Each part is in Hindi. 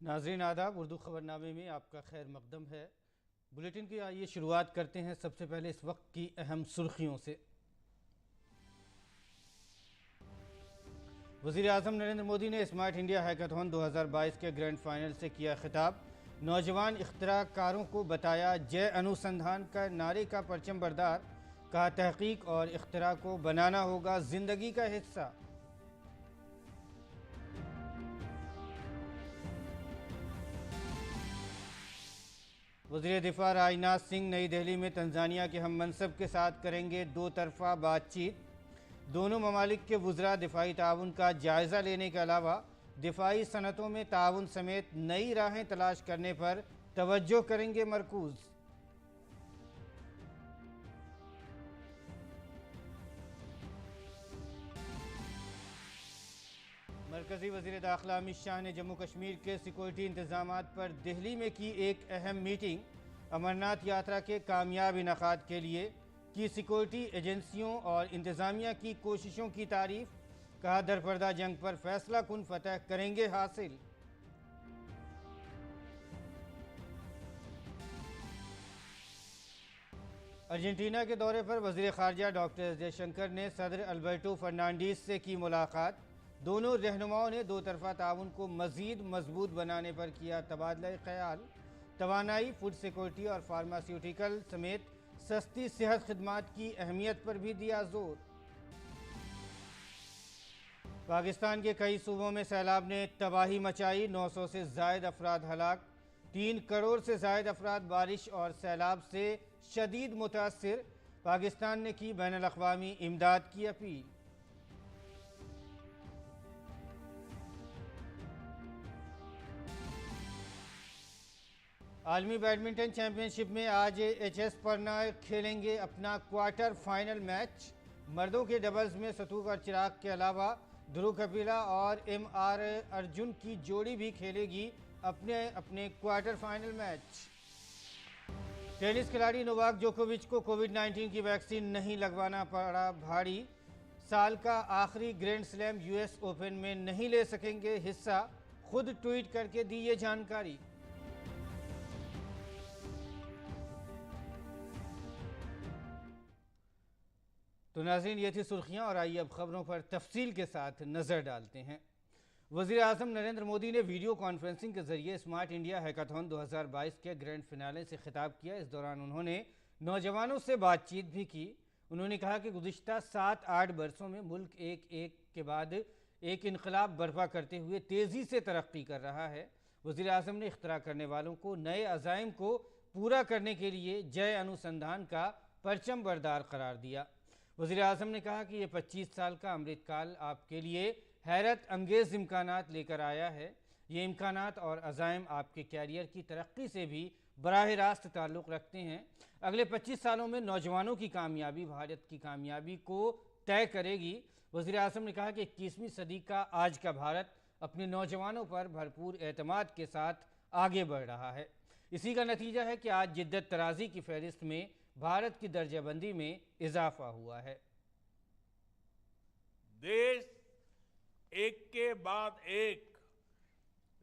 नाज़रीन आदाब, उर्दू ख़बरनामे में आपका खैर मक़दम है। बुलेटिन की आइए शुरुआत करते हैं। सबसे पहले इस वक्त की अहम सुर्खियों से। वज़ीर आज़म नरेंद्र मोदी ने स्मार्ट इंडिया हैकाथॉन 2022 के ग्रैंड फाइनल से किया खिताब। नौजवान इख्तिराकारों को बताया जय अनुसंधान का नारे का परचम बरदार। कहा तहकीक और इख्तिरा को बनाना होगा ज़िंदगी का हिस्सा। वज़ीर दिफा राजनाथ सिंह नई दिल्ली में तंजानिया के हम मनसब के साथ करेंगे दो तरफ़ा बातचीत। दोनों ममालिक के वुज़रा दिफाई ताउन का जायज़ा लेने के अलावा दिफाई सनतों में ताउन समेत नई राहें तलाश करने पर तवज्जो करेंगे मरकूज़। मरकज़ी वज़ीर दाखिला अमित शाह ने जम्मू कश्मीर के सिक्योरिटी इंतजाम पर दिल्ली में की एक अहम मीटिंग। अमरनाथ यात्रा के कामयाब इनकाद के लिए की सिक्योरिटी एजेंसियों और इंतज़ामिया की कोशिशों की तारीफ। कहा दरपर्दा जंग पर फैसला कुन फतह करेंगे हासिल। अर्जेंटीना के दौरे पर वज़ीर ख़ारजा डॉक्टर एस जयशंकर ने सदर अल्बर्टो फर्नांडीज से की मुलाकात। दोनों रहनुमाओं ने दो तरफ़ा ताउन को मज़ीद मजबूत बनाने पर किया तबादला ख्याल। तवानाई, फूड सिक्योरिटी और फार्मास्यूटिकल समेत सस्ती सेहत खिदमात की अहमियत पर भी दिया जोर। पाकिस्तान के कई सूबों में सैलाब ने तबाही मचाई। 900 से जायद अफराद हलाक। 3 करोड़ से जायद अफराद बारिश और सैलाब से शदीद मुतासिर। पाकिस्तान ने की बैनुल अक़वामी इमदाद की अपील। आलमी बैडमिंटन चैंपियनशिप में आज HS परनाय खेलेंगे अपना क्वार्टर फाइनल मैच। मर्दों के डबल्स में सतूक और चिराग के अलावा ध्रुव कपिला और MR अर्जुन की जोड़ी भी खेलेगी अपने अपने क्वार्टर फाइनल मैच। टेनिस खिलाड़ी नोवाक जोकोविच को कोविड-19 की वैक्सीन नहीं लगवाना पड़ा भारी। साल का आखिरी ग्रैंड स्लैम US ओपन में नहीं ले सकेंगे हिस्सा। खुद ट्वीट करके दी ये जानकारी। तो नाज़रीन, ये थी सुर्खियाँ और आइए अब खबरों पर तफसील के साथ नज़र डालते हैं। वज़ीर आज़म नरेंद्र मोदी ने वीडियो कॉन्फ्रेंसिंग के ज़रिए स्मार्ट इंडिया हैकाथॉन 2022 के ग्रैंड फिनाले से खिताब किया। इस दौरान उन्होंने नौजवानों से बातचीत भी की। उन्होंने कहा कि गुज़िश्ता 7-8 बरसों में मुल्क एक के बाद एक इनकलाब बर्पा करते हुए तेज़ी से तरक्की कर रहा है। वज़ीर आज़म ने इख्तिरा करने वालों को नए अज़ाइम को पूरा करने के लिए जय अनुसंधान का परचम बरदार करार दिया। वज़ीर आज़म ने कहा कि ये 25 साल का अमृतकाल आपके लिए हैरत अंगेज़ इम्कानात लेकर आया है। ये इम्कानात और अज़ाइम आपके कैरियर की तरक्की से भी बराह रास्त ताल्लुक़ रखते हैं। अगले 25 सालों में नौजवानों की कामयाबी भारत की कामयाबी को तय करेगी। वज़ीर आज़म ने कहा कि 21वीं सदी का आज का भारत अपने नौजवानों पर भरपूर एतमाद के साथ आगे बढ़ रहा है। इसी का नतीजा है कि आज जिद्दत तराज़ी की फहरिस्त में भारत की दर्जाबंदी में इजाफा हुआ है। देश एक के बाद एक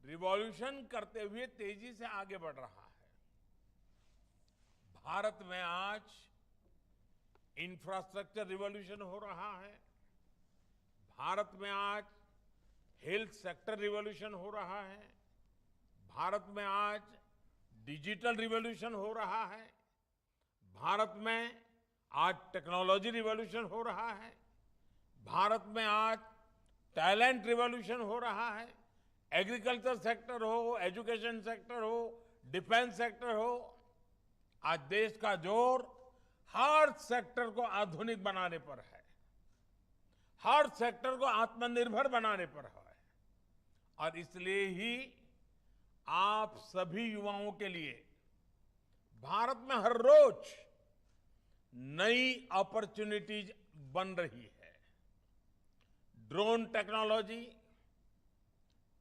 रिवॉल्यूशन करते हुए तेजी से आगे बढ़ रहा है। भारत में आज इंफ्रास्ट्रक्चर रिवॉल्यूशन हो रहा है। भारत में आज हेल्थ सेक्टर रिवॉल्यूशन हो रहा है। भारत में आज डिजिटल रिवॉल्यूशन हो रहा है। भारत में आज टेक्नोलॉजी रिवॉल्यूशन हो रहा है। भारत में आज टैलेंट रिवॉल्यूशन हो रहा है। एग्रीकल्चर सेक्टर हो, एजुकेशन सेक्टर हो, डिफेंस सेक्टर हो, आज देश का जोर हर सेक्टर को आधुनिक बनाने पर है, हर सेक्टर को आत्मनिर्भर बनाने पर है। और इसलिए ही आप सभी युवाओं के लिए भारत में हर रोज नई अपॉर्चुनिटीज बन रही है। Drone technology,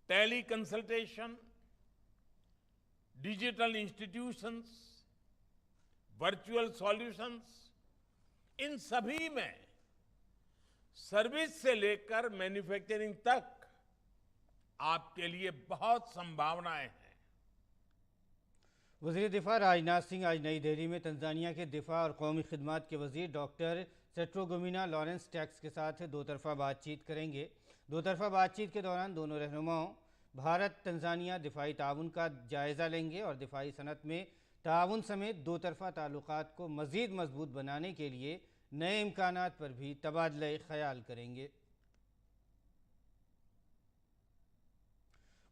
tele consultation, digital institutions, virtual solutions, इन सभी में सर्विस से लेकर मैन्युफैक्चरिंग तक आपके लिए बहुत संभावनाएं हैं। वज़ीर दिफा राजनाथ सिंह आज नई दिल्ली में तंजानिया के दिफा और कौमी खिदमात के वज़ीर डॉक्टर सेट्रोगोमिना लॉरेंस टैक्स के साथ दो तरफ़ा बातचीत करेंगे। दो तरफ़ा बातचीत के दौरान दोनों रहनुमाओं भारत तंजानिया दिफाई ताउन का जायज़ा लेंगे और दिफाई सनत में ताउन समेत दो तरफ़ा ताल्लुकात को मज़ीद मजबूत बनाने के लिए नए इम्कानात पर भी तबादला ख्याल करेंगे।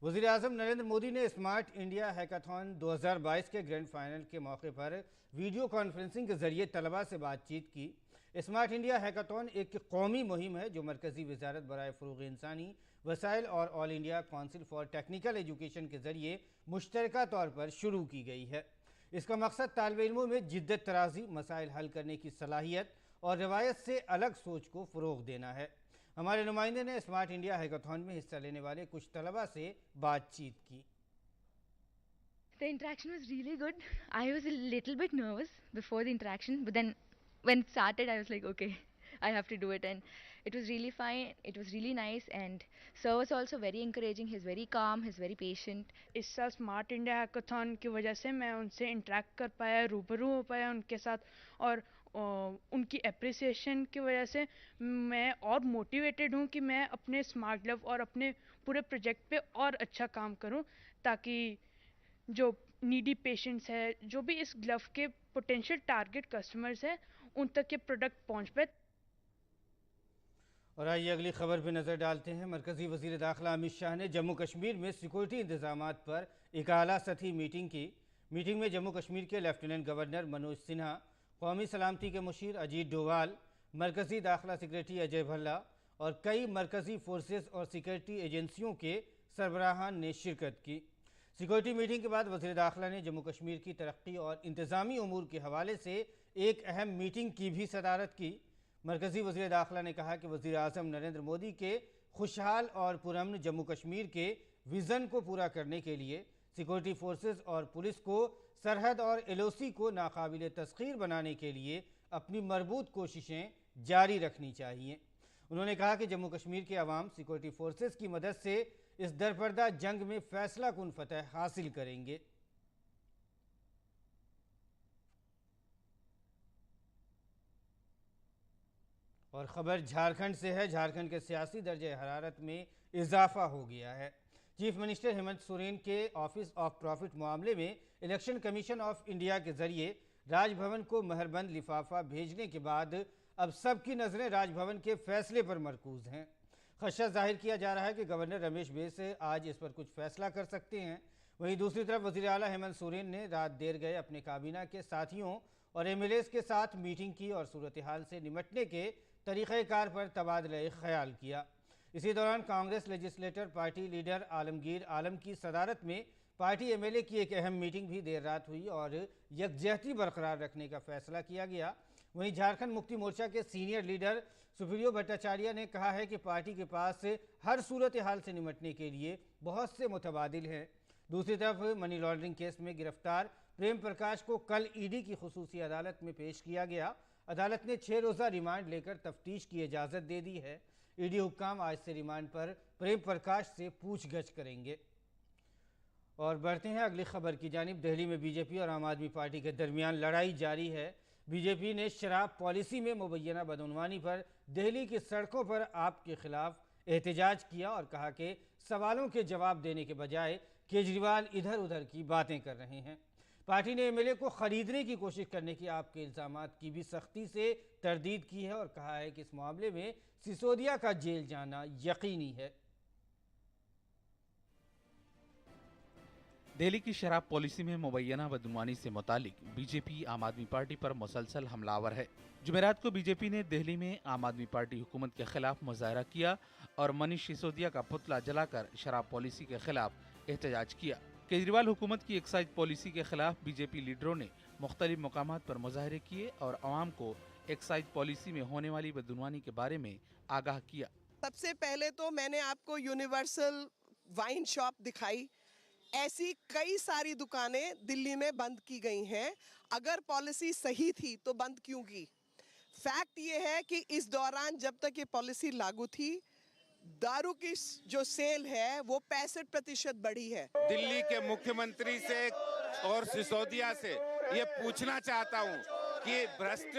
वज़ीर आज़म नरेंद्र मोदी ने स्मार्ट इंडिया हैकाथॉन 2022 के ग्रैंड फाइनल के मौके पर वीडियो कॉन्फ्रेंसिंग के जरिए तलबा से बातचीत की। स्मार्ट इंडिया हैकाथॉन एक कौमी मुहिम है जो मरकज़ी वजारत बराए फ़रोग़ इंसानी वसाइल और all India council for technical education के जरिए मुश्तरका तौर पर शुरू की गई है। इसका मकसद तालिब इल्मों में जिद्दत तराज़ी, मसाइल हल करने की सलाहियत और रवायत से अलग सोच को फ़रोग़ देना है। हमारे नुमाइंदे ने स्मार्ट इंडिया हैकाथॉन में हिस्सा लेने वाले कुछ तलबा से बातचीत की। The interaction was really good. I was a little bit nervous before the interaction, but then when it started, I was like, okay, I have to do it. And it was really fine. It was really nice. And sir was also very encouraging. He's very calm. He's very patient. इस साल स्मार्ट इंडिया हैकाथॉन की वजह से मैं उनसे इंटरेक्ट कर पाया, रूबरू हो पाया उनके साथ, और उनकी एप्रिसिएशन की वजह से मैं और मोटिवेटेड हूँ कि मैं अपने स्मार्ट ग्लव और अपने पूरे प्रोजेक्ट पे और अच्छा काम करूँ, ताकि जो नीडी पेशेंट्स है, जो भी इस ग्लव के पोटेंशियल टारगेट कस्टमर्स हैं, उन तक ये प्रोडक्ट पहुँच पाए। और आइए अगली खबर पर नज़र डालते हैं। मरकज़ी वज़ीर दाखिला अमित शाह ने जम्मू कश्मीर में सिक्योरिटी इंतजामात पर एक आला सतही मीटिंग की। मीटिंग में जम्मू कश्मीर के लेफ्टिनेंट गवर्नर मनोज सिन्हा, कौमी सलामती के मुशीर अजीत डोवाल, मरकज़ी दाखिला सेक्रेटरी अजय भल्ला और कई मरकज़ी फोर्सेस और सिक्योरिटी एजेंसियों के सरबराहान ने शिरकत की। सिक्योरिटी मीटिंग के बाद वज़ीर दाखिला ने जम्मू कश्मीर की तरक्की और इंतज़ामी उमूर के हवाले से एक अहम मीटिंग की भी सदारत की। मरकज़ी वज़ीर दाखिला ने कहा कि वज़ीर आज़म नरेंद्र मोदी के खुशहाल और पुरअमन जम्मू कश्मीर के विज़न को पूरा करने के लिए सिक्योरिटी फोर्सेस और पुलिस को सरहद और एलओसी को नाकाबिल तस्खीर बनाने के लिए अपनी मरबूत कोशिशें जारी रखनी चाहिए। उन्होंने कहा कि जम्मू कश्मीर के अवाम सिक्योरिटी फोर्सेस की मदद से इस दरपर्दा जंग में फैसला कुन फतह हासिल करेंगे। और ख़बर झारखंड से है। झारखंड के सियासी दर्जे हरारत में इजाफा हो गया है। चीफ मिनिस्टर हेमंत सोरेन के ऑफिस ऑफ प्रॉफिट मामले में इलेक्शन कमीशन ऑफ इंडिया के जरिए राजभवन को महरबंद लिफाफा भेजने के बाद अब सबकी नज़रें राजभवन के फैसले पर मरकूज हैं। खदशा जाहिर किया जा रहा है कि गवर्नर रमेश बैस आज इस पर कुछ फैसला कर सकते हैं। वहीं दूसरी तरफ वज़ीर आला हेमंत सोरेन ने रात देर गए अपने काबीना के साथियों और एमएलएस के साथ मीटिंग की और सूरत हाल से निमटने के तरीक़ेकार पर तबादला ख्याल किया। इसी दौरान Congress legislator party leader Alamgir Alam की सदारत में पार्टी एमएलए की एक अहम मीटिंग भी देर रात हुई और यकजहती बरकरार रखने का फैसला किया गया। वहीं झारखंड मुक्ति मोर्चा के सीनियर लीडर सुप्रियो भट्टाचार्य ने कहा है कि पार्टी के पास हर सूरत हाल से निमटने के लिए बहुत से मुतबादिल हैं। दूसरी तरफ मनी लॉन्ड्रिंग केस में गिरफ्तार प्रेम प्रकाश को कल ईडी की खुसूसी अदालत में पेश किया गया। अदालत ने 6 रोज़ा रिमांड लेकर तफ्तीश की इजाज़त दे दी है। ईडी हुक्काम आज से रिमांड पर प्रेम प्रकाश से पूछगछ करेंगे। और बढ़ते हैं अगली खबर की जानिब। दिल्ली में बीजेपी और आम आदमी पार्टी के दरमियान लड़ाई जारी है। बीजेपी ने शराब पॉलिसी में मुबैना बदउनवानी पर दिल्ली की सड़कों पर आप के खिलाफ एहतजाज किया और कहा कि सवालों के जवाब देने के बजाय केजरीवाल इधर उधर की बातें कर रहे हैं। पार्टी ने एमएलए को खरीदने की कोशिश करने की आपके इल्ज़ामात की भी सख्ती से तरदीद की है और कहा है कि इस मामले में सिसोदिया का जेल जाना यकीनी है। दिल्ली की शराब पॉलिसी में मुबैना बदउनवानी से मुतालिक बीजेपी आम आदमी पार्टी पर मुसलसल हमलावर है। जुमेरात को बीजेपी ने दिल्ली में आम आदमी पार्टी हुकूमत के खिलाफ मुजाहरा किया और मनीष सिसोदिया का पुतला जलाकर शराब पॉलिसी के खिलाफ एहतजाज किया। केजरीवाल हुकूमत की एक्साइज पॉलिसी के खिलाफ बीजेपी लीडरों ने मुख्तलिफ मकामात पर मुजाहरे किए और आवाम को एक्साइज पॉलिसी में होने वाली बदउनवानी के बारे में आगाह किया। सबसे पहले तो मैंने आपको यूनिवर्सल वाइन शॉप दिखाई। ऐसी कई सारी दुकानें दिल्ली में बंद की गई हैं। अगर पॉलिसी सही थी तो बंद क्यों की? फैक्ट ये है कि इस दौरान जब तक ये पॉलिसी लागू थी, दारू की जो सेल है वो 65% बढ़ी है। दिल्ली के मुख्यमंत्री से और सिसोदिया से ये पूछना चाहता हूँ कि भ्रष्ट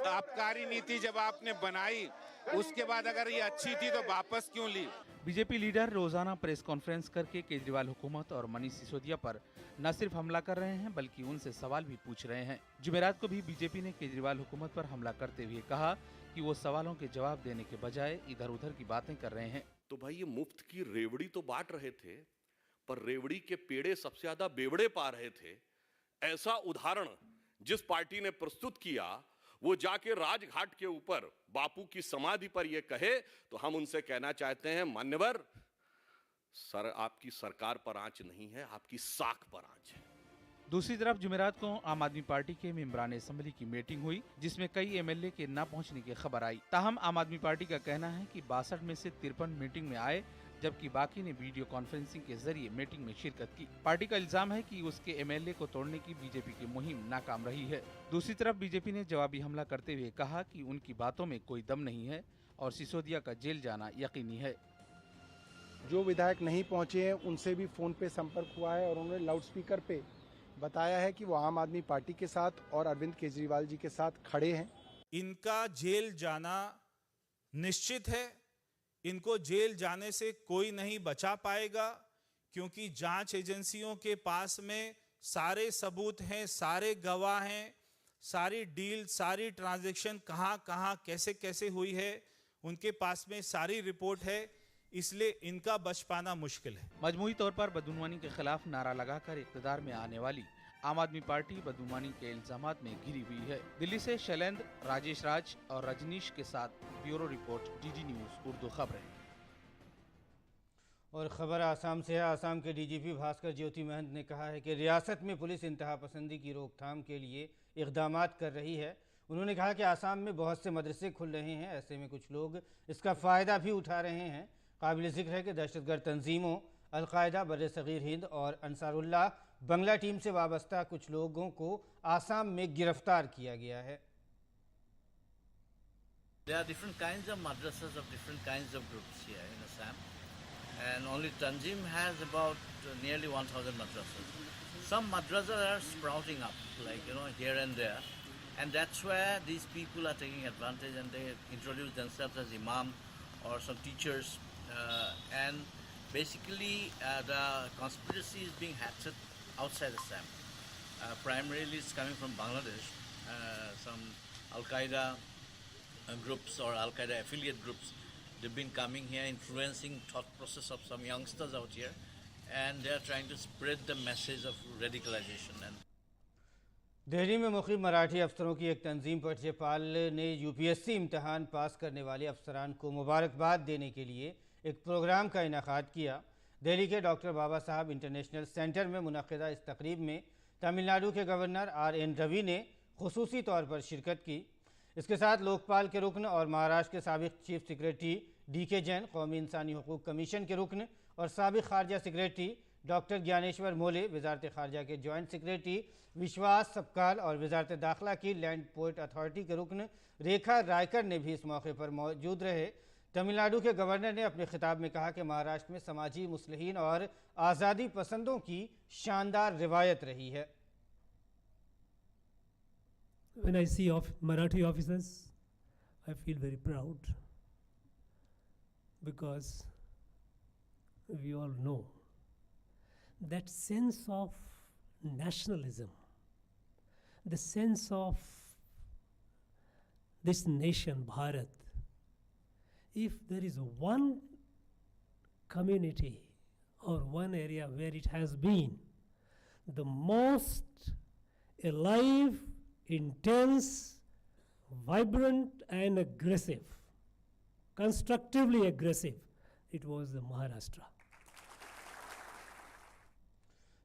आबकारी नीति जब आपने बनाई उसके बाद अगर ये अच्छी थी तो वापस क्यों ली? बीजेपी लीडर रोजाना प्रेस कॉन्फ्रेंस करके केजरीवाल हुकूमत और मनीष सिसोदिया पर न सिर्फ हमला कर रहे हैं बल्कि उनसे सवाल भी पूछ रहे हैं। जुमेरात को भी बीजेपी ने केजरीवाल हुकूमत पर हमला करते हुए कहा कि वो सवालों के जवाब देने के बजाय इधर उधर की बातें कर रहे हैं। तो भाई ये मुफ्त की रेवड़ी तो बांट रहे थे, पर रेवड़ी के पेड़े सबसे ज्यादा बेवड़े पा रहे थे। ऐसा उदाहरण जिस पार्टी ने प्रस्तुत किया वो जाके राजघाट के ऊपर बापू की समाधि पर ये कहे तो हम उनसे कहना चाहते हैं, मान्यवर सर, आपकी सरकार पर आंच नहीं है, आपकी साख पर आंच है। दूसरी तरफ जुमेरात को आम आदमी पार्टी के मेंबरान असेंबली की मीटिंग हुई जिसमें कई एमएलए के न पहुंचने की खबर आई। ताहम आम आदमी पार्टी का कहना है कि 62 में से 53 मीटिंग में आए जबकि बाकी ने वीडियो कॉन्फ्रेंसिंग के जरिए मीटिंग में शिरकत की। पार्टी का इल्जाम है कि उसके एमएलए को तोड़ने की बीजेपी की मुहिम नाकाम रही है। दूसरी तरफ बीजेपी ने जवाबी हमला करते हुए कहा कि उनकी बातों में कोई दम नहीं है और सिसोदिया का जेल जाना यकीनी है। जो विधायक नहीं पहुंचे हैं उनसे भी फोन पे संपर्क हुआ है और उन्होंने लाउडस्पीकर पे बताया है कि वो आम आदमी पार्टी के साथ और अरविंद केजरीवाल जी के साथ खड़े हैं। इनका जेल जाना निश्चित है। इनको जेल जाने से कोई नहीं बचा पाएगा क्योंकि जांच एजेंसियों के पास में सारे सबूत हैं, सारे गवाह हैं, सारी डील, सारी ट्रांजैक्शन कहां कहां कैसे कैसे हुई है उनके पास में सारी रिपोर्ट है, इसलिए इनका बच पाना मुश्किल है। मजमूई तौर पर बदउनवानी के खिलाफ नारा लगाकर इक़्तिदार में आने वाली आम आदमी पार्टी बदउनवानी के इल्जामात में घिरी हुई है। दिल्ली से शैलेंद्र, राजेश राज और रजनीश के साथ bureau report, DD news Urdu खबरें। और खबर आसाम से है। आसाम के डीजीपी भास्कर ज्योति महंत ने कहा है कि रियासत में पुलिस इंतहा पसंदी की रोकथाम के लिए इक़दामात कर रही है। उन्होंने कहा कि आसाम में बहुत से मदरसे खुल रहे हैं, ऐसे में कुछ लोग इसका फ़ायदा भी उठा रहे हैं। काबिल ज़िक्र है कि दहशतगर्द तंजीमों अलकायदा, बर्र-ए-सग़ीर हिंद और अंसारुल्लाह बंगला टीम से वाबस्ता कुछ लोगों को आसाम में गिरफ्तार किया गया है। There are different kinds of madrasas of different kinds of groups here in Assam, and only Tanzim has about nearly 1,000 madrasas. Some madrasas are sprouting up, like here and there, and that's where these people are taking advantage, and they introduce themselves as imam or some teachers, and basically the conspiracy is being hatched outside Assam. Primarily it's coming from Bangladesh. Some Al-Qaeda groups or Al-Qaeda affiliate groups, they've been coming here, influencing thought process of some youngsters out here, and they are trying to spread the message of radicalization. And Delhi में मुखिम मराठी अफसरों की एक तंजीम पटजेपाल ने यूपीएससी इम्तहान पास करने वाले अफसरान को मुबारकबाद देने के लिए एक प्रोग्राम का इनेकाद किया। दिल्ली के डॉक्टर बाबा साहब इंटरनेशनल सेंटर में मुनक़िदा इस तकरीब में तमिलनाडु के गवर्नर आर.एन. रवि ने खुसूसी तौर पर शिरकत की। इसके साथ लोकपाल के रुकन और महाराष्ट्र के साबिक़ चीफ सेक्रेटरी डी.के. जैन, कौमी इंसानी हकूक़ कमीशन के रुकन और साबिक़ खारजा सेक्रेटरी डॉक्टर ज्ञानेश्वर मोले, वजारत खारजा के जॉइंट सेक्रेटरी विश्वास सबकाल और वजारत दाखिला की लैंड पोर्ट अथॉरिटी के रुकन रेखा रायकर ने भी इस मौके पर मौजूद रहे। तमिलनाडु के गवर्नर ने अपने खिताब में कहा कि महाराष्ट्र में समाजी मुस्लिहीन और आज़ादी पसंदों की शानदार रिवायत रही है। When I see Marathi officers, I feel very proud because we all know that sense of nationalism, the sense of this nation, Bharat. If there is one community or one area where it has been the most alive, intense, vibrant and aggressive, constructively aggressive, it was the Maharashtra.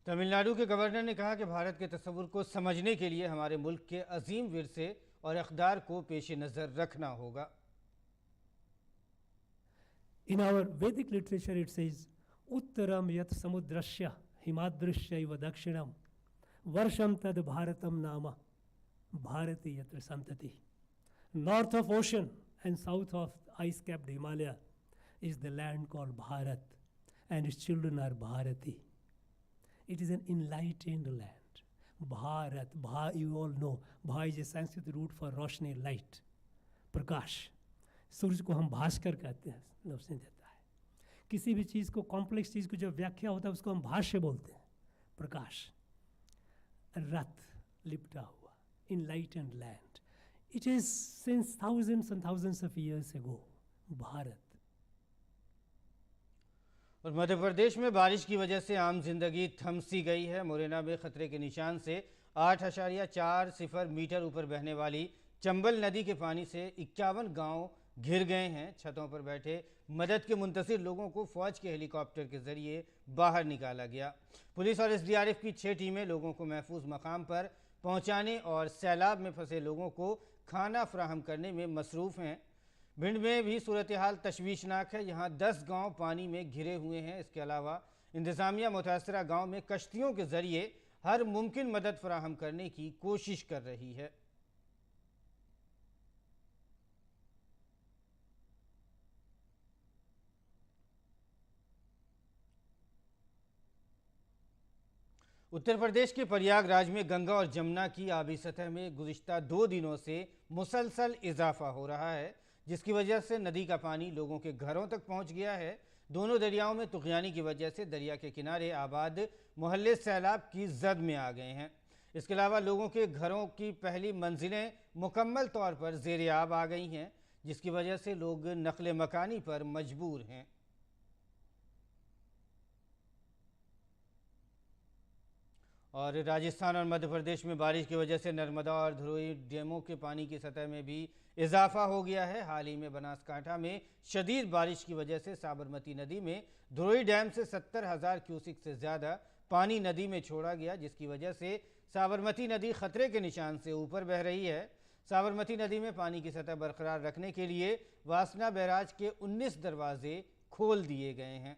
Tamil Nadu के गवर्नर ने कहा कि भारत के तस्वुर को समझने के लिए हमारे मुल्क के अजीम विरसे और इक़दार को पेश नज़र रखना होगा। In our Vedic literature it says, Uttaram yat samudrasya himadrishya iva dakshinam varsham tad bharatam nama bharati yatra santati. North of ocean and south of ice-capped Himalaya, is the land called Bharat, and its children are Bharati. It is an enlightened land. Bharat, you all know, Bha is a Sanskrit root for Roshni, light, Prakash. सूरज को हम भास्कर कहते हैं, रोशनी देता है. किसी भी चीज़ को, कॉम्प्लेक्स चीज़ को जब व्याख्या होता है उसको हम भाष्य बोलते हैं, प्रकाश. रथ लिपटा हुआ, enlightened land. It is since thousands and thousands of years ago, Bharat. और मध्य प्रदेश में बारिश की वजह से आम जिंदगी थम सी गई है. मुरैना में खतरे के निशान से 8.40 मीटर ऊपर बहने वाली चंबल नदी के पानी से 51 गांव घिर गए हैं. छतों पर बैठे मदद के मुंतशिर लोगों को फौज के हेलीकॉप्टर के जरिए बाहर निकाला गया. पुलिस और एसडीआरएफ की 6 टीमें लोगों को महफूज मकाम पर पहुंचाने और सैलाब में फंसे लोगों को खाना फराहम करने में मसरूफ़ हैं. भिंड में भी सूरत हाल तशवीशनाक है. यहाँ 10 गांव पानी में घिरे हुए हैं. इसके अलावा इंतज़ामिया मुतासरा गांव में कश्तियों के जरिए हर मुमकिन मदद फराहम करने की कोशिश कर रही है. उत्तर प्रदेश के प्रयागराज में गंगा और जमुना की आबी सतह में गुज़िश्ता 2 दिनों से मुसलसल इजाफा हो रहा है, जिसकी वजह से नदी का पानी लोगों के घरों तक पहुंच गया है. दोनों दरियाओं में तुग़यानी की वजह से दरिया के किनारे आबाद मोहल्ले सैलाब की जद में आ गए हैं. इसके अलावा लोगों के घरों की पहली मंजिलें मुकम्मल तौर पर ज़ेर आब आ गई हैं, जिसकी वजह से लोग नक़ल मकानी पर मजबूर हैं. और राजस्थान और मध्य प्रदेश में बारिश की वजह से नर्मदा और धरोई डैमों के पानी की सतह में भी इजाफा हो गया है. हाल ही में बनासकांठा में शदीद बारिश की वजह से साबरमती नदी में धरोई डैम से 70,000 क्यूसिक से ज़्यादा पानी नदी में छोड़ा गया, जिसकी वजह से साबरमती नदी खतरे के निशान से ऊपर बह रही है. साबरमती नदी में पानी की सतह बरकरार रखने के लिए वासना बैराज के 19 दरवाजे खोल दिए गए हैं.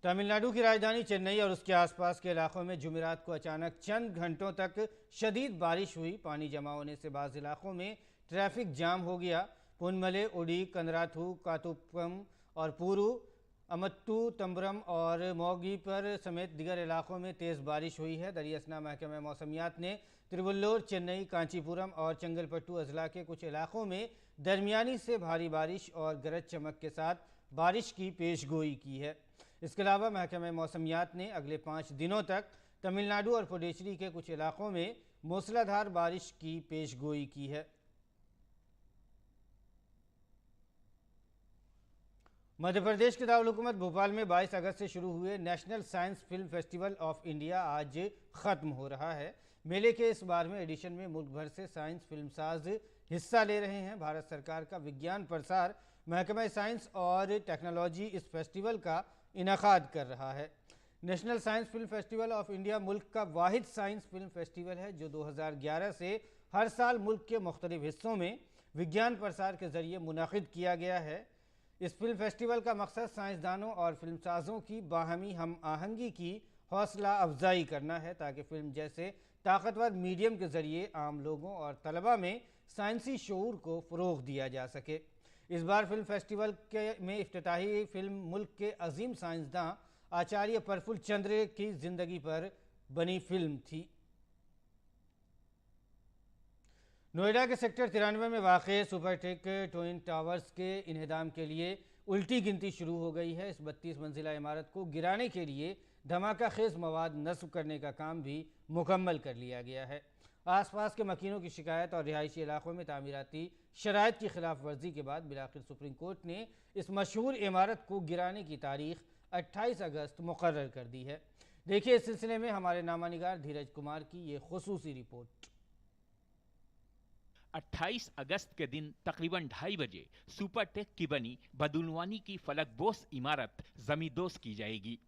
तमिलनाडु की राजधानी चेन्नई और उसके आसपास के इलाकों में जुमेरात को अचानक चंद घंटों तक शदीद बारिश हुई. पानी जमा होने से बाज़ इलाकों में ट्रैफिक जाम हो गया. पुनमले, उडी, कनराथू, कातुपम और पूरू, अमत्तू, तंबरम और मोगी पर समेत दिगर इलाकों में तेज़ बारिश हुई है. दरियासना महकमा मौसमियात ने तिरुवल्लोर, चेन्नई, कांचीपुरम और चंगलपट्टू अजला के कुछ इलाकों में दरमियानी से भारी बारिश और गरज चमक के साथ बारिश की पेशगोई की है. इसके अलावा महकमा मौसमियात ने अगले 5 दिनों तक तमिलनाडु और पुडुचेरी के कुछ इलाकों में मूसलाधार बारिश की पेशगोई की है. मध्य प्रदेश के दारुल-हुकूमत भोपाल में 22 अगस्त से शुरू हुए national science film festival of India आज ख़त्म हो रहा है. मेले के इस 12वें एडिशन में मुल्क भर से साइंस फिल्मसाज हिस्सा ले रहे हैं. भारत सरकार का विज्ञान प्रसार महकमा साइंस और टेक्नोलॉजी इस फेस्टिवल का इनाकाद कर रहा है. National science film festival of India मुल्क का वाहिद साइंस फिल्म फेस्टिवल है जो 2011 से हर साल मुल्क के मुख्तलिफ हिस्सों में विज्ञान प्रसार के जरिए मुनाकिद किया गया है. इस फिल्म फेस्टिवल का मकसद साइंसदानों और फिल्मसाजों की बाहमी हम आहंगी की हौसला अफजाई करना है ताकि फिल्म जैसे ताकतवर मीडियम के जरिए आम लोगों और तलबा में साइंसी शऊर को फ़रोग़ दिया जा सके. इस बार फिल्म फेस्टिवल में इफ्तिताही फिल्म मुल्क के अजीम साइंसदान आचार्य प्रफुल्ल चंद्र की ज़िंदगी पर बनी फिल्म थी. नोएडा के सेक्टर 93 में वाक़ सुपरटेक ट्विन टावर्स के इन्हदाम के लिए उल्टी गिनती शुरू हो गई है. इस 32 मंजिला इमारत को गिराने के लिए धमाका खेज मवाद नस्ब करने का काम भी मुकम्मल कर लिया गया है. आसपास के मकीनों की शिकायत और रिहायशी इलाकों में तामीराती शराइत की खिलाफ वर्जी के बाद बिलाखिर सुप्रीम कोर्ट ने इस मशहूर इमारत को गिराने की तारीख 28 अगस्त मुकर्रर कर दी है. देखिए इस सिलसिले में हमारे नामानिगार धीरज कुमार की ये खुसूसी रिपोर्ट. 28 अगस्त के दिन तकरीबन 2:30 बजे सुपरटेक की बनी बदुलवानी की फलकबोस इमारत जमींदोज की जाएगी.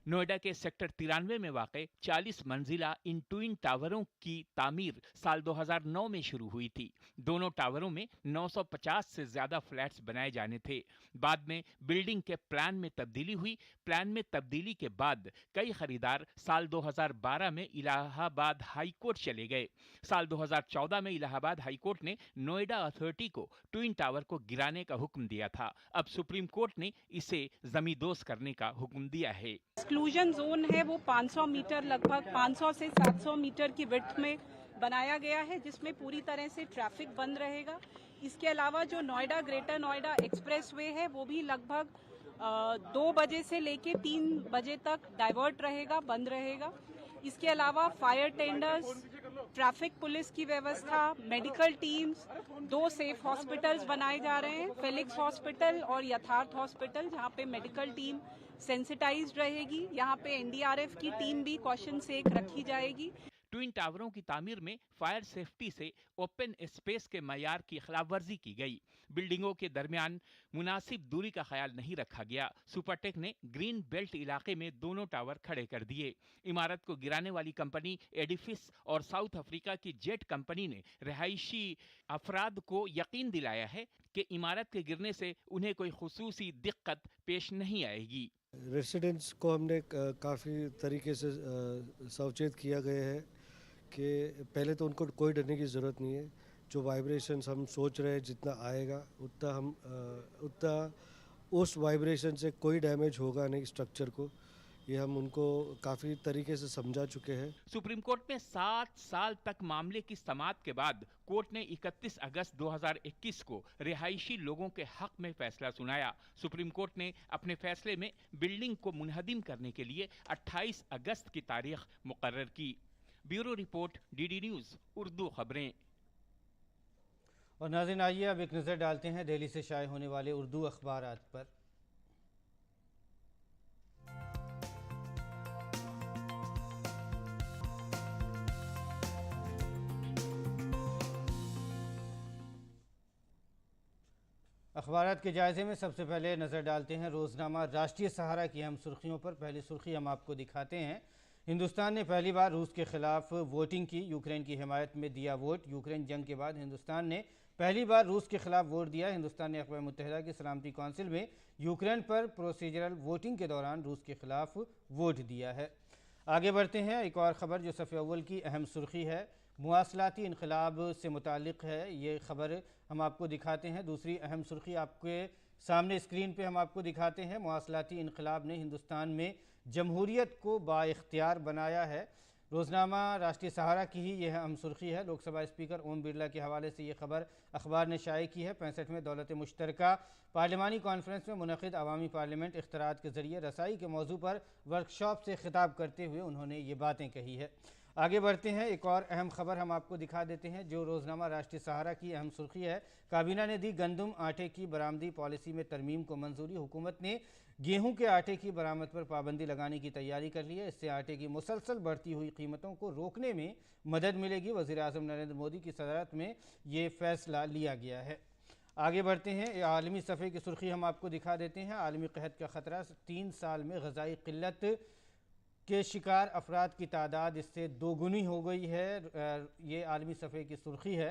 नोएडा के सेक्टर 93 में वाक़ 40 मंजिला इन ट्विन टावरों की तामीर साल 2009 में शुरू हुई थी। दोनों टावरों में 950 से ज्यादा फ्लैट्स बनाए जाने थे। बाद में बिल्डिंग के प्लान में तब्दीली हुई। प्लान में तब्दीली के बाद कई खरीदार साल 2012 में इलाहाबाद हाई कोर्ट चले गए। साल 2014 में इलाहाबाद हाई कोर्ट ने नोएडा अथॉरिटी को ट्विन टावर को गिराने का हुक्म दिया था। अब सुप्रीम कोर्ट ने इसे जमींदोज करने का हुक्म दिया है। एक्सक्लूजन जोन है वो 500 मीटर, लगभग 500 से 700 मीटर की विड्थ में बनाया गया है, जिसमें पूरी तरह से ट्रैफिक बंद रहेगा। इसके अलावा जो नोएडा ग्रेटर नोएडा एक्सप्रेसवे है वो भी लगभग 2 बजे से लेके 3 बजे तक डाइवर्ट रहेगा, बंद रहेगा। इसके अलावा फायर टेंडर्स, ट्रैफिक पुलिस की व्यवस्था, मेडिकल टीम्स, 2 सेफ हॉस्पिटल्स बनाए जा रहे हैं, फेलिक्स हॉस्पिटल और यथार्थ हॉस्पिटल, जहां पे मेडिकल टीम सेंसिटाइज्ड रहेगी। यहाँ पे एनडीआरएफ की टीम भी कॉशन से रखी जाएगी। ट्विन टावरों की तामीर में फायर सेफ्टी से ओपन स्पेस के मयार की खिलाफवर्जी की गई। बिल्डिंगों के दरमियान मुनासिब दूरी का ख्याल नहीं रखा गया। सुपरटेक ने ग्रीन बेल्ट इलाके में दोनों टावर खड़े कर दिए। इमारत को गिराने वाली कंपनी एडिफिस और साउथ अफ्रीका की जेट कंपनी ने रिहायशी अफराद को यकीन दिलाया है कि इमारत के गिरने से उन्हें कोई खुसूसी दिक्कत पेश नहीं आएगी। रेसिडेंट्स को हमने काफ़ी तरीके से सचेत किया गया है कि पहले तो उनको कोई डरने की ज़रूरत नहीं है। जो वाइब्रेशंस हम सोच रहे हैं जितना आएगा उतना उस वाइब्रेशन से कोई डैमेज होगा नहीं स्ट्रक्चर को। ये हम उनको काफ़ी तरीके से समझा चुके हैं। सुप्रीम कोर्ट में 7 साल तक मामले की समाअत के बाद कोर्ट ने 31 अगस्त 2021 को रिहायशी लोगों के हक में फैसला सुनाया। सुप्रीम कोर्ट ने अपने फैसले में बिल्डिंग को मुनहदिम करने के लिए 28 अगस्त की तारीख मुकर्रर की। Bureau report, DD news Urdu खबरें। और नाज़रीन, आइए अब एक नज़र डालते हैं दिल्ली से शाये होने वाले उर्दू अखबारात पर। अखबारात के जायजे में सबसे पहले नज़र डालते हैं रोज़नामा राष्ट्रीय सहारा की अहम सुर्खियों पर। पहली सुर्खी हम आपको दिखाते हैं। हिंदुस्तान ने पहली बार रूस के खिलाफ वोटिंग की, यूक्रेन की हिमायत में दिया वोट। यूक्रेन जंग के बाद हिंदुस्तान ने पहली बार रूस के खिलाफ वोट दिया। हिंदुस्तान ने अक़वाम मुत्तहिदा की सलामती कौंसिल में यूक्रेन पर प्रोसीजरल वोटिंग के दौरान रूस के खिलाफ वोट दिया है। आगे बढ़ते हैं, एक और ख़बर जो सफ़े अव्वल की अहम सुर्खी है, मुवासलाती इनकलाब से मुतालिक है। ये ख़बर हम आपको दिखाते हैं। दूसरी अहम सुर्खी आपके सामने स्क्रीन पे हम आपको दिखाते हैं। मुवासलाती इनकलाब ने हिंदुस्तान में जमहूरियत को बाइख्तियार बनाया है। रोज़नामा राष्ट्रीय सहारा की ही यह अहम सुर्खी है। लोकसभा स्पीकर ओम बिरला के हवाले से ये खबर अखबार ने शाये की है। 65वें दौलत मुश्तरका पार्लिमानी कॉन्फ्रेंस में मुनक़िद अवामी पार्लियामेंट इख्तिरात के ज़रिए रसाई के मौजू पर वर्कशॉप से खिताब करते हुए उन्होंने ये बातें कही है। आगे बढ़ते हैं, एक और अहम खबर हम आपको दिखा देते हैं जो रोज़नामा राष्ट्रीय सहारा की अहम सुर्खी है। काबीना ने दी गंदम आटे की बरामदी पॉलिसी में तरमीम को मंजूरी। हुकूमत ने गेहूं के आटे की बरामद पर पाबंदी लगाने की तैयारी कर ली है। इससे आटे की मुसलसल बढ़ती हुई कीमतों को रोकने में मदद मिलेगी। वज़ीर आज़म नरेंद्र मोदी की सदारत में ये फैसला लिया गया है। आगे बढ़ते हैं, आलमी सफ़े की सुर्खी हम आपको दिखा देते हैं। आलमी कहत का ख़तरा, 3 साल में ग़ज़ाई क़िल्लत के शिकार अफराद की तादाद इससे दोगुनी हो गई है। ये आलमी सफ़े की सुर्खी है।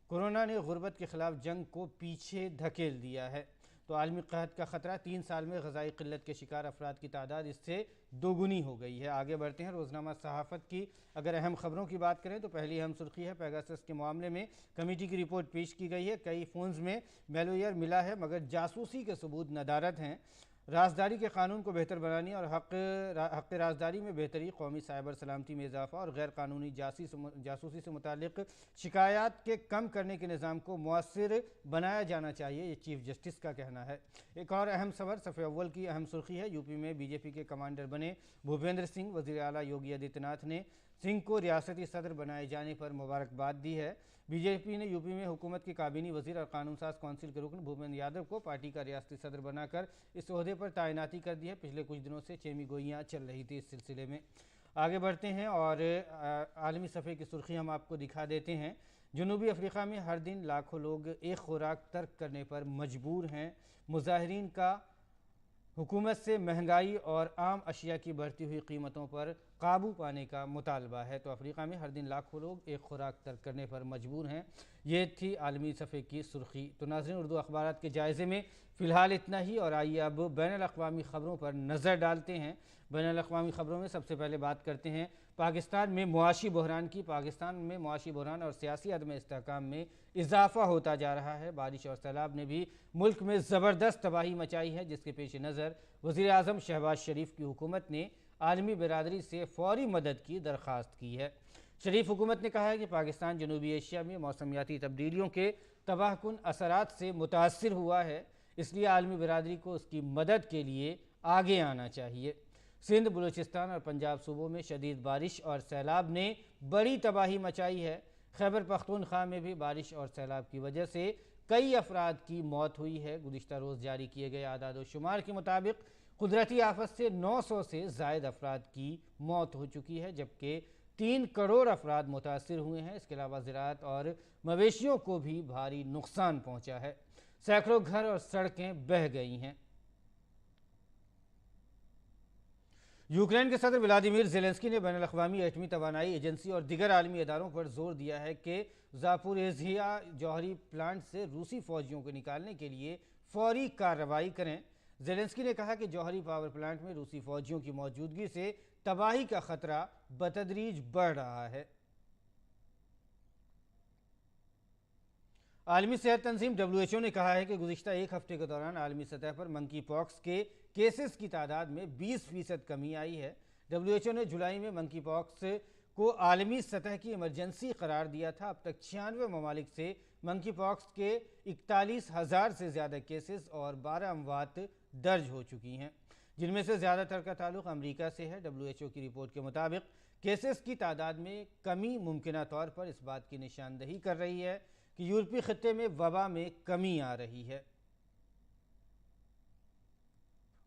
कोरोना ने गुर्बत के ख़िलाफ़ जंग को पीछे धकेल दिया है। तो आलमी कहत का ख़तरा, 3 साल में ग़ज़ाई क़िल्लत के शिकार अफराद की तादाद इससे दोगुनी हो गई है। आगे बढ़ते हैं, रोज़नामा सहाफ़त की अगर अहम ख़बरों की बात करें तो पहली अहम सुर्खी है, पेगासस के मामले में कमेटी की रिपोर्ट पेश की गई है। कई फ़ोन्स में मेलवेयर मिला है मगर जासूसी के सबूत नदारद हैं। राजदारी के कानून को बेहतर बनाने और हक़ राजदारी में बेहतरी, कौमी साइबर सलामती में इजाफा और गैर कानूनी जासूसी से मुतालिक शिकायत के कम करने के निज़ाम को मौसर बनाया जाना चाहिए, ये चीफ जस्टिस का कहना है। एक और अहम खबर सफ़े अव्वल की अहम सुर्खी है। यूपी में बीजेपी के कमांडर बने भूपेंद्र सिंह। वज़ीर आला योगी आदित्यनाथ ने सिंह को रियासती सदर बनाए जाने पर मुबारकबाद दी है। बीजेपी ने यूपी में हुकूमत के काबीनी वज़ीर और कानून साज कौंसिल के रुकन भूपेंद्र यादव को पार्टी का रियासती सदर बनाकर इस ओहदे पर तैनाती कर दी है। पिछले कुछ दिनों से चेमी गोइयाँ चल रही थी इस सिलसिले में। आगे बढ़ते हैं और आलमी सफ़े की सुर्खी हम आपको दिखा देते हैं। जनूबी अफ्रीका में हर दिन लाखों लोग एक खुराक तर्क करने पर मजबूर हैं। मुजाहिरीन का हुकूमत से महंगाई और आम अशिया की बढ़ती हुई कीमतों पर काबू पाने का मुतालबा है। तो अफ्रीका में हर दिन लाखों लोग एक खुराक तर्क करने पर मजबूर हैं। ये थी आलमी सफ़े की सुर्खी। तो नाज़रीन, उर्दू अखबारात के जायज़े में फ़िलहाल इतना ही, और आइए अब बैनुल-अक़वामी ख़बरों पर नज़र डालते हैं। बैनुल-अक़वामी ख़बरों में सबसे पहले बात करते हैं पाकिस्तान में मुआशी बहरान की। पाकिस्तान में मुआशी बहरान और सियासी अदम इस्तेहकाम में इजाफा होता जा रहा है। बारिश और सैलाब ने भी मुल्क में ज़बरदस्त तबाही मचाई है, जिसके पेश नज़र वज़ीर आज़म शहबाज शरीफ की हुकूमत ने आलमी बिरादरी से फौरी मदद की दरख्वास्त की है। शरीफ हुकूमत ने कहा है कि पाकिस्तान जनूबी एशिया में मौसमियाती तब्दीलियों के तबाहकुन असरात से मुतासर हुआ है, इसलिए आलमी बिरादरी को उसकी मदद के लिए आगे आना चाहिए। सिंध, बलूचिस्तान और पंजाब सूबों में शदीद बारिश और सैलाब ने बड़ी तबाही मचाई है। खैबर पख्तूनख्वा में भी बारिश और सैलाब की वजह से कई अफराद की मौत हुई है। गुज़िश्ता रोज़ जारी किए गए आदाद व शुमार के मुताबिक कुदरती आफत से 900 से ज़ायद अफराद की मौत हो चुकी है, जबकि 3 करोड़ अफराद मुतासर हुए हैं। इसके अलावा ज़राअत और मवेशियों को भी भारी नुकसान पहुँचा है। सैकड़ों घर और सड़कें बह गई हैं। यूक्रेन के सदर व्लादिमीर ज़ेलेंस्की ने बैनुल-अक़वामी एटमी तवानाई एजेंसी और दीगर आलमी इदारों पर जोर दिया है कि ज़ापोरिज़िया जौहरी प्लांट से रूसी फौजियों को निकालने के लिए फौरी कार्रवाई करें। ज़ेलेंस्की ने कहा कि जौहरी पावर प्लांट में रूसी फौजियों की मौजूदगी से तबाही का खतरा बतदरीज बढ़ रहा है। आलमी सेहत तंजीम WHO ने कहा है कि गुज़िश्ता एक हफ्ते के दौरान आलमी सतह पर मंकी पॉक्स के केसेस की तादाद में 20% कमी आई है। WHO ने जुलाई में मंकी पॉक्स को आलमी सतह की इमरजेंसी करार दिया था। अब तक 96 ममालिक से मंकी पॉक्स के 41,000 से ज़्यादा केसेस और 12 अमवात दर्ज हो चुकी हैं, जिनमें से ज़्यादातर का ताल्लुक अमेरिका से है। WHO की रिपोर्ट के मुताबिक केसेस की तादाद में कमी मुमकिना तौर पर इस बात की निशानदही कर रही है कि यूरोपीय खित्ते में वबा में कमी आ रही है।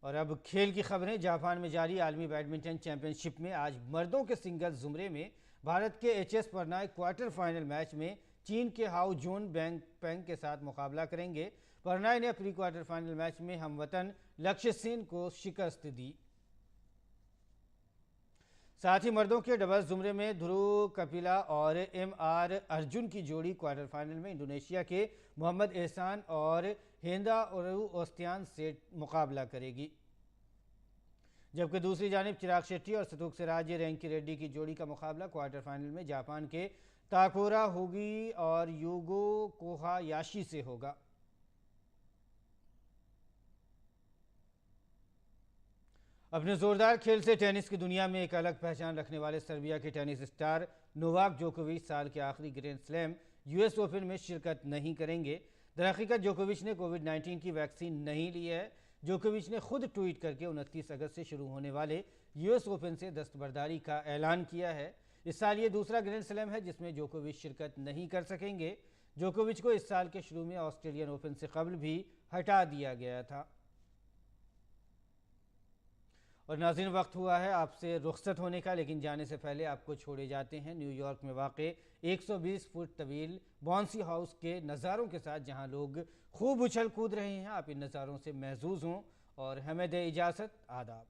और अब खेल की खबरें। जापान में जारी आलमी बैडमिंटन चैंपियनशिप में आज मर्दों के सिंगल्स ज़ुमरे में भारत के HS Prannoy quarter final match में चीन के हाउ जून पेंग के साथ मुकाबला करेंगे। प्रणय ने प्री क्वार्टर फाइनल मैच में हमवतन लक्ष्य सेन को शिकस्त दी। साथ ही मर्दों के डबल्स ज़ुमरे में ध्रुव कपिला और MR अर्जुन की जोड़ी क्वार्टर फाइनल में इंडोनेशिया के मोहम्मद एहसान और हेंदा ओस्तियान से मुकाबला करेगी, जबकि दूसरी जानिब चिराग शेट्टी और सतुक सिराज रैंकी रेड्डी की जोड़ी का मुकाबला क्वार्टर फाइनल में जापान के ताकुरा होगी और यूगो कोहायाशी से होगा। अपने जोरदार खेल से टेनिस की दुनिया में एक अलग पहचान रखने वाले सर्बिया के टेनिस स्टार नोवाक जोकोविच साल के आखिरी ग्रैंड स्लैम US ओपन में शिरकत नहीं करेंगे। दरहकीकत जोकोविच ने कोविड-19 की वैक्सीन नहीं ली है। जोकोविच ने खुद ट्वीट करके 29 अगस्त से शुरू होने वाले US ओपन से दस्तबरदारी का ऐलान किया है। इस साल ये दूसरा ग्रैंड स्लैम है जिसमें जोकोविच शिरकत नहीं कर सकेंगे। जोकोविच को इस साल के शुरू में ऑस्ट्रेलियन ओपन से कबल भी हटा दिया गया था। और नाज़रीन, वक्त हुआ है आपसे रुखसत होने का, लेकिन जाने से पहले आपको छोड़े जाते हैं न्यूयॉर्क में वाक़े 120 फुट तवील बॉन्सी हाउस के नज़ारों के साथ, जहां लोग खूब उछल कूद रहे हैं। आप इन नज़ारों से महजूज हों और हमें दे इजाज़त। आदाब।